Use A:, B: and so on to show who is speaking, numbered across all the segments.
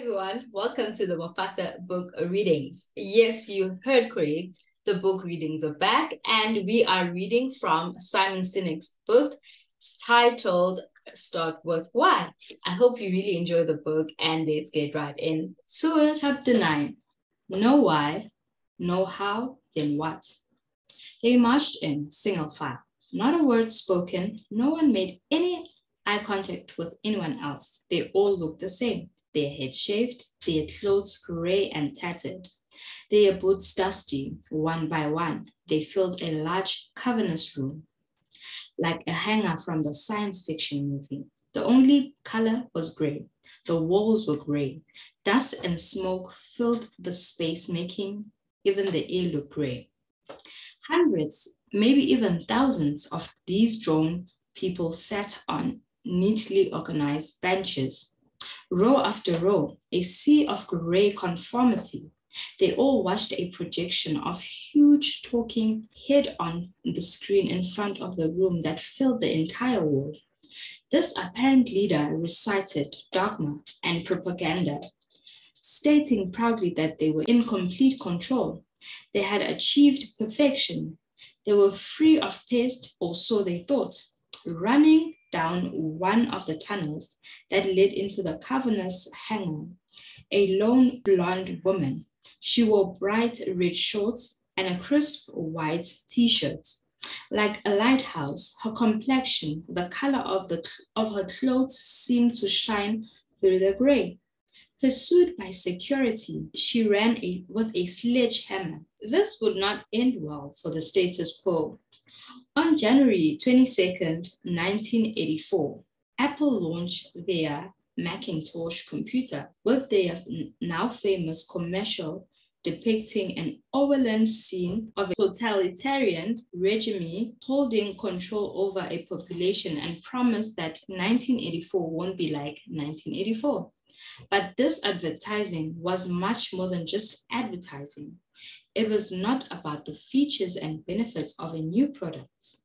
A: Everyone, welcome to the Mufasa book readings. Yes, you heard correct. The book readings are back, and we are reading from Simon Sinek's book titled Start With Why. I hope you really enjoy the book, and let's get right into it. Chapter 9. Know why, know how, then what. They marched in single file. Not a word spoken. No one made any eye contact with anyone else. They all looked the same. Their heads shaved, their clothes gray and tattered, their boots dusty. One by one, they filled a large cavernous room, like a hangar from the science fiction movie. The only color was gray. The walls were gray. Dust and smoke filled the space, making even the air look gray. Hundreds, maybe even thousands of these drawn people sat on neatly organized benches. Row after row, a sea of gray conformity. They all watched a projection of huge talking head on the screen in front of the room that filled the entire wall. This apparent leader recited dogma and propaganda, stating proudly that they were in complete control. They had achieved perfection. They were free of pest, or so they thought. Running down one of the tunnels that led into the cavernous hangar, a lone blonde woman. She wore bright red shorts and a crisp white t-shirt. Like a lighthouse, her complexion, the color of her clothes seemed to shine through the gray. Pursued by security, she ran with a sledgehammer. This would not end well for the status quo. On January 22nd, 1984, Apple launched their Macintosh computer with their now famous commercial depicting an overland scene of a totalitarian regime holding control over a population and promised that 1984 won't be like 1984. But this advertising was much more than just advertising. It was not about the features and benefits of a new product.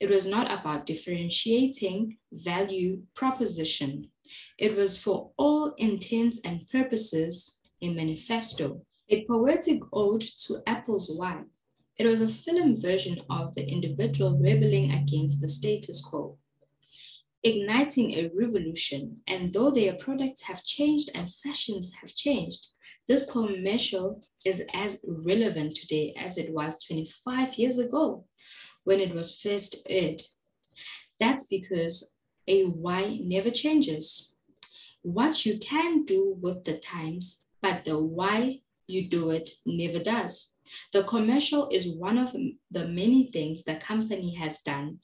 A: It was not about differentiating value proposition. It was for all intents and purposes a manifesto, a poetic ode to Apple's why. It was a film version of the individual rebelling against the status quo, igniting a revolution. And though their products have changed and fashions have changed, this commercial is as relevant today as it was 25 years ago when it was first aired. That's because a why never changes. What you can do with the times, but the why you do it never does. The commercial is one of the many things the company has done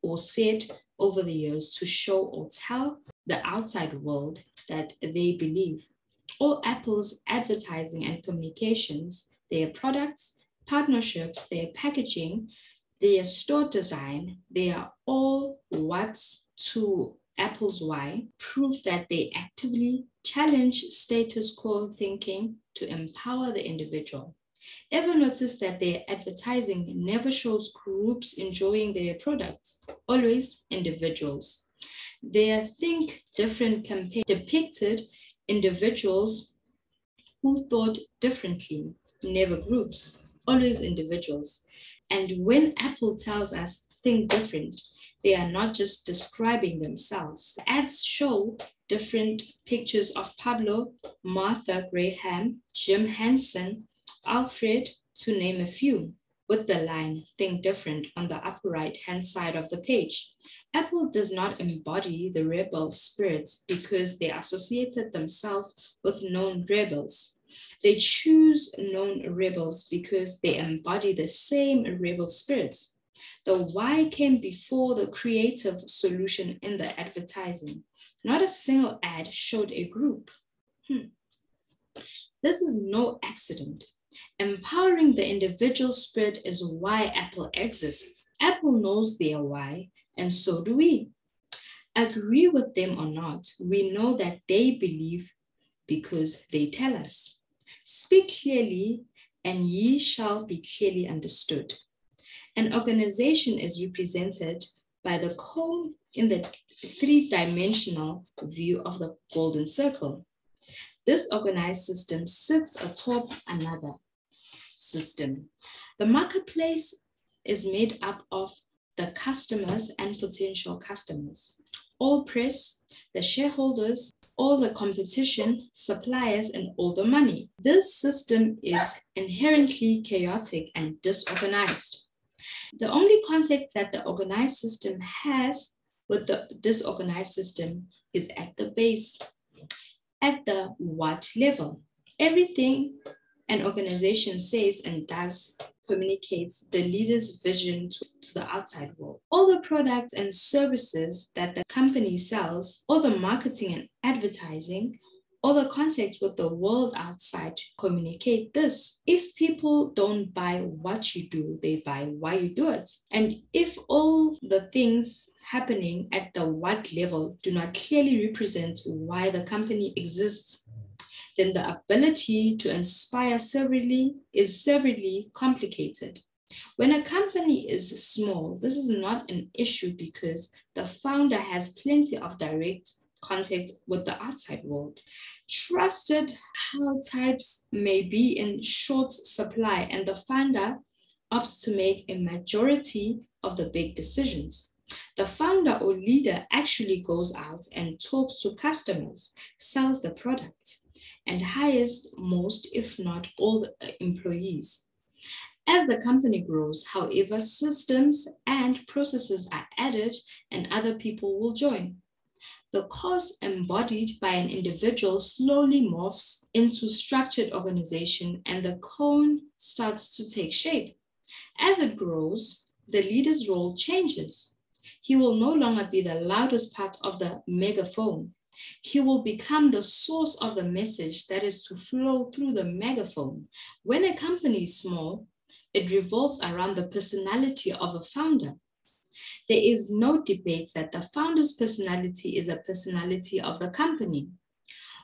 A: or said over the years to show or tell the outside world that they believe. All Apple's advertising and communications, their products, partnerships, their packaging, their store design, they are all what's to Apple's why, proof that they actively challenge status quo thinking to empower the individual. Ever notice that their advertising never shows groups enjoying their products, always individuals? Their Think Different campaign depicted individuals who thought differently, never groups, always individuals. And when Apple tells us think different, they are not just describing themselves. The ads show different pictures of Pablo, Martha Graham, Jim Henson, Alfred, to name a few, with the line think different on the upper right-hand side of the page. Apple does not embody the rebel spirit because they associated themselves with known rebels. They choose known rebels because they embody the same rebel spirit. The why came before the creative solution in the advertising. Not a single ad showed a group. This is no accident. Empowering the individual spirit is why Apple exists. Apple knows their why, and so do we. Agree with them or not, we know that they believe because they tell us. Speak clearly, and ye shall be clearly understood. An organization is represented by the cone in the three-dimensional view of the golden circle. This organized system sits atop another system. The marketplace is made up of the customers and potential customers, all press, the shareholders, all the competition, suppliers, and all the money. This system is inherently chaotic and disorganized. The only contact that the organized system has with the disorganized system is at the base, at the what level. Everything an organization says and does communicates the leader's vision to the outside world. All the products and services that the company sells, all the marketing and advertising, all the contact with the world outside communicate this. If people don't buy what you do, they buy why you do it. And if all the things happening at the what level do not clearly represent why the company exists, then the ability to inspire severely is severely complicated. When a company is small, this is not an issue because the founder has plenty of direct contact with the outside world. Trusted how types may be in short supply, and the founder opts to make a majority of the big decisions. The founder or leader actually goes out and talks to customers, sells the product, and hires most, if not all, the employees. As the company grows, however, systems and processes are added and other people will join. The cause embodied by an individual slowly morphs into structured organization and the cone starts to take shape. As it grows, the leader's role changes. He will no longer be the loudest part of the megaphone. He will become the source of the message that is to flow through the megaphone. When a company is small, it revolves around the personality of a founder. There is no debate that the founder's personality is a personality of the company.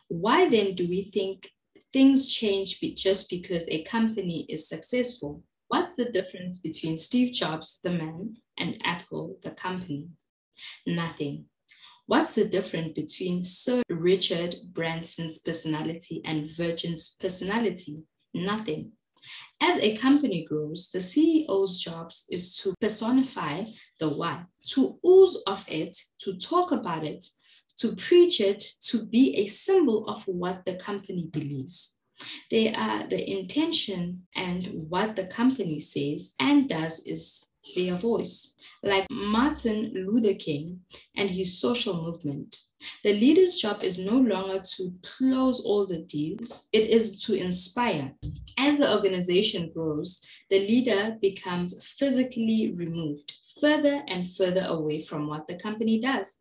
A: Why then do we think things change just because a company is successful? What's the difference between Steve Jobs, the man, and Apple, the company? Nothing. What's the difference between Sir Richard Branson's personality and Virgin's personality? Nothing. As a company grows, the CEO's job is to personify the why, to ooze of it, to talk about it, to preach it, to be a symbol of what the company believes. They are the intention, and what the company says and does is their voice. Like Martin Luther King and his social movement, the leader's job is no longer to close all the deals, it is to inspire. As the organization grows, the leader becomes physically removed, further and further away from what the company does,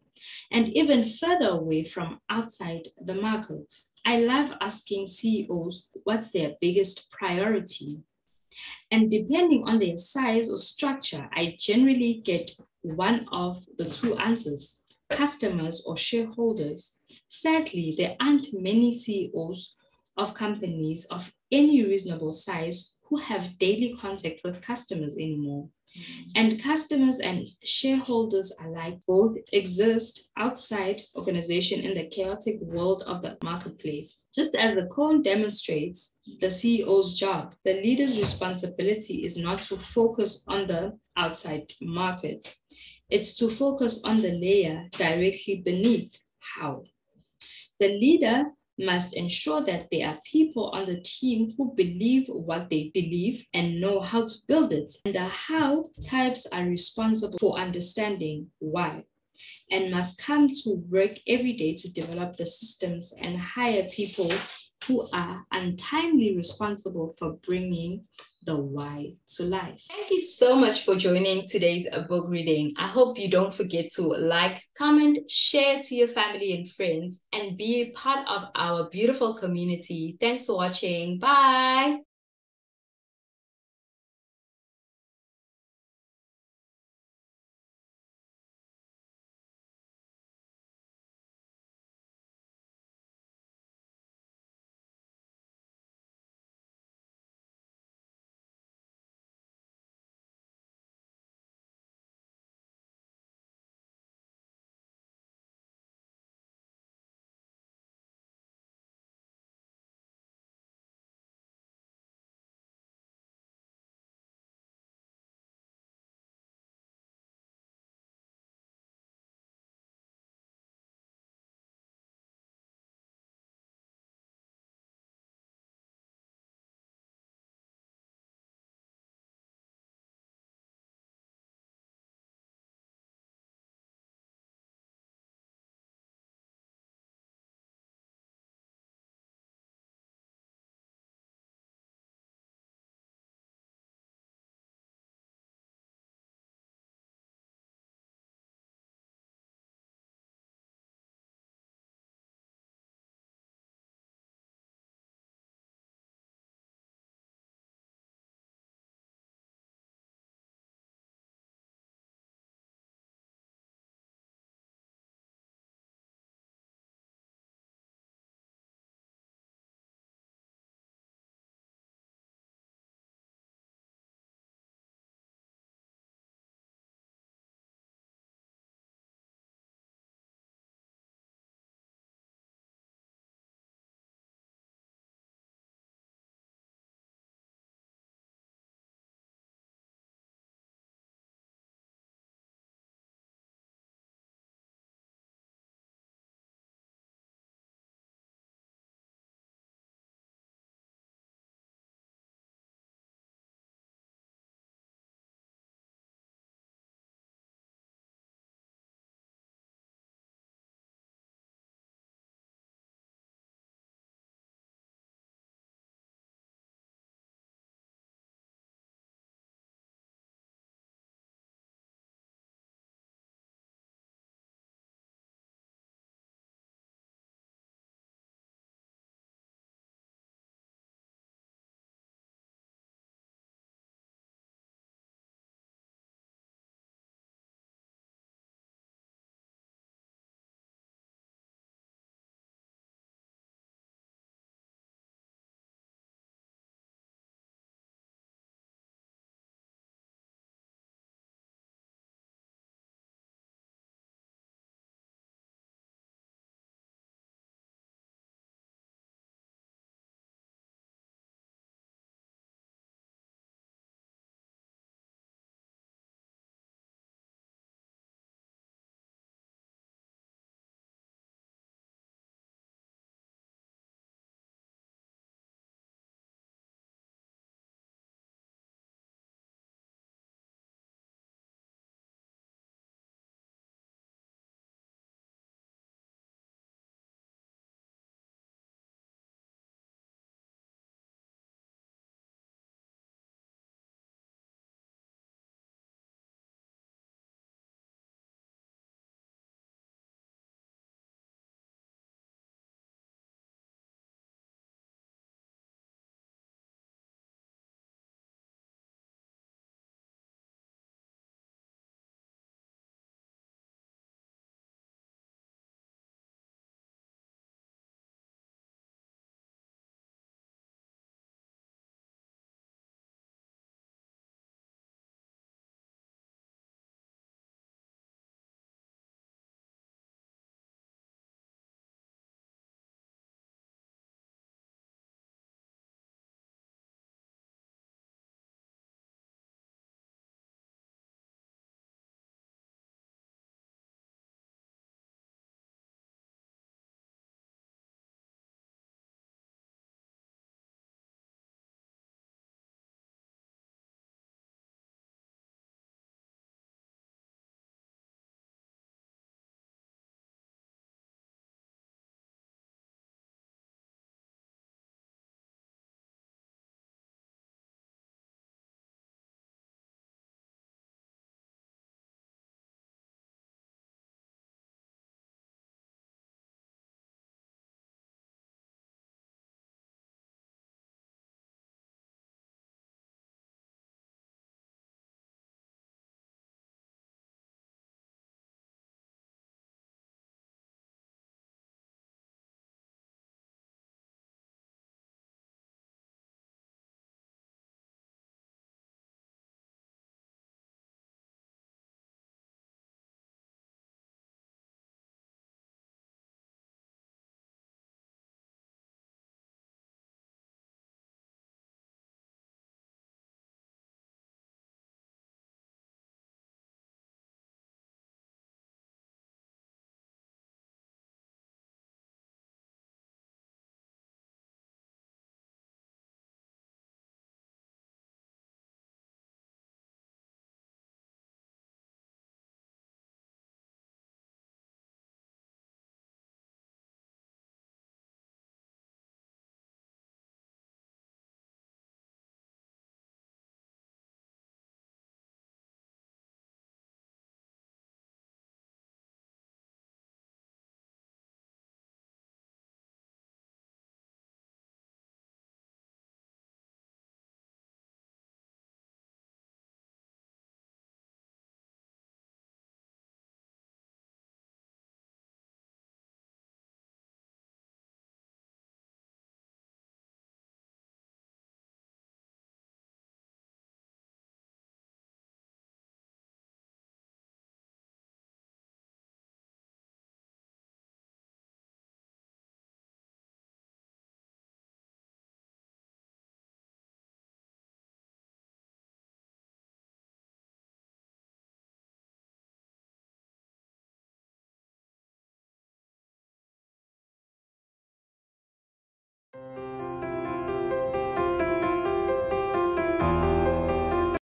A: and even further away from outside the market. I love asking CEOs what's their biggest priority. And depending on their size or structure, I generally get one of the two answers: customers or shareholders. Sadly, there aren't many CEOs of companies of any reasonable size who have daily contact with customers anymore. And customers and shareholders alike both exist outside organization in the chaotic world of the marketplace. Just as the cone demonstrates the CEO's job, the leader's responsibility is not to focus on the outside market. It's to focus on the layer directly beneath. How? The leader must ensure that there are people on the team who believe what they believe and know how to build it. And the how types are responsible for understanding why and must come to work every day to develop the systems and hire people who are untimely responsible for bringing the why to life. Thank you so much for joining today's book reading. I hope you don't forget to like, comment, share to your family and friends, and be part of our beautiful community. Thanks for watching. Bye.